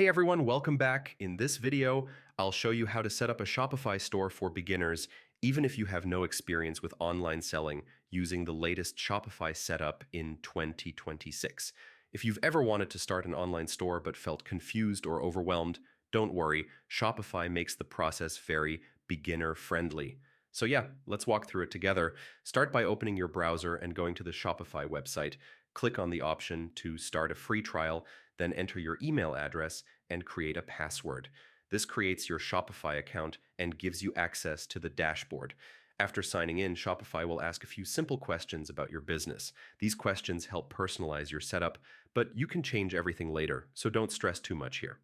Hey everyone, welcome back. In this video, I'll show you how to set up a Shopify store for beginners, even if you have no experience with online selling using the latest Shopify setup in 2026. If you've ever wanted to start an online store but felt confused or overwhelmed, don't worry, Shopify makes the process very beginner-friendly. So yeah, let's walk through it together. Start by opening your browser and going to the Shopify website. Click on the option to start a free trial, then enter your email address and create a password. This creates your Shopify account and gives you access to the dashboard. After signing in, Shopify will ask a few simple questions about your business. These questions help personalize your setup, but you can change everything later, so don't stress too much here.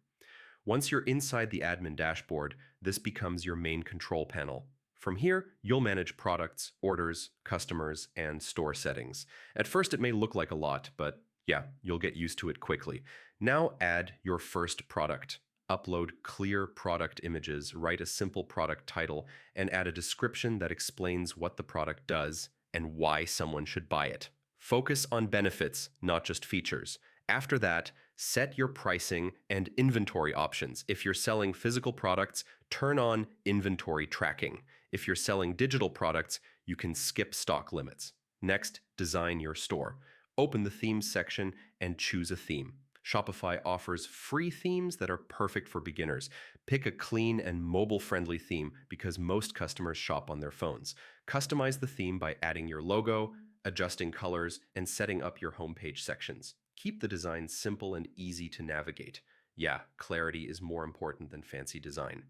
Once you're inside the admin dashboard, this becomes your main control panel. From here, you'll manage products, orders, customers, and store settings. At first, it may look like a lot, but yeah, you'll get used to it quickly. Now add your first product. Upload clear product images, write a simple product title, and add a description that explains what the product does and why someone should buy it. Focus on benefits, not just features. After that, set your pricing and inventory options. If you're selling physical products, turn on inventory tracking. If you're selling digital products, you can skip stock limits. Next, design your store. Open the themes section and choose a theme. Shopify offers free themes that are perfect for beginners. Pick a clean and mobile-friendly theme because most customers shop on their phones. Customize the theme by adding your logo, adjusting colors, and setting up your homepage sections. Keep the design simple and easy to navigate. Yeah, clarity is more important than fancy design.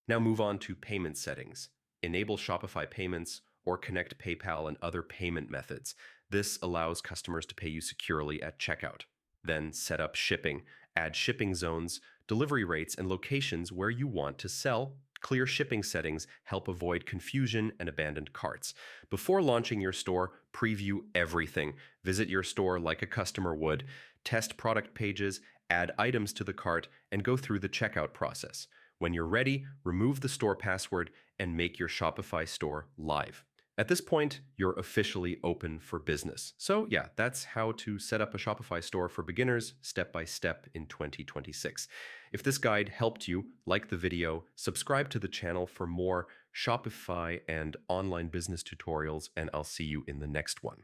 Now move on to payment settings. Enable Shopify payments or connect PayPal and other payment methods. This allows customers to pay you securely at checkout. Then set up shipping. Add shipping zones, delivery rates, and locations where you want to sell. Clear shipping settings help avoid confusion and abandoned carts. Before launching your store, preview everything. Visit your store like a customer would. Test product pages, add items to the cart, and go through the checkout process. When you're ready, remove the store password and make your Shopify store live. At this point, you're officially open for business. So yeah, that's how to set up a Shopify store for beginners step by step in 2026. If this guide helped you, like the video, subscribe to the channel for more Shopify and online business tutorials, and I'll see you in the next one.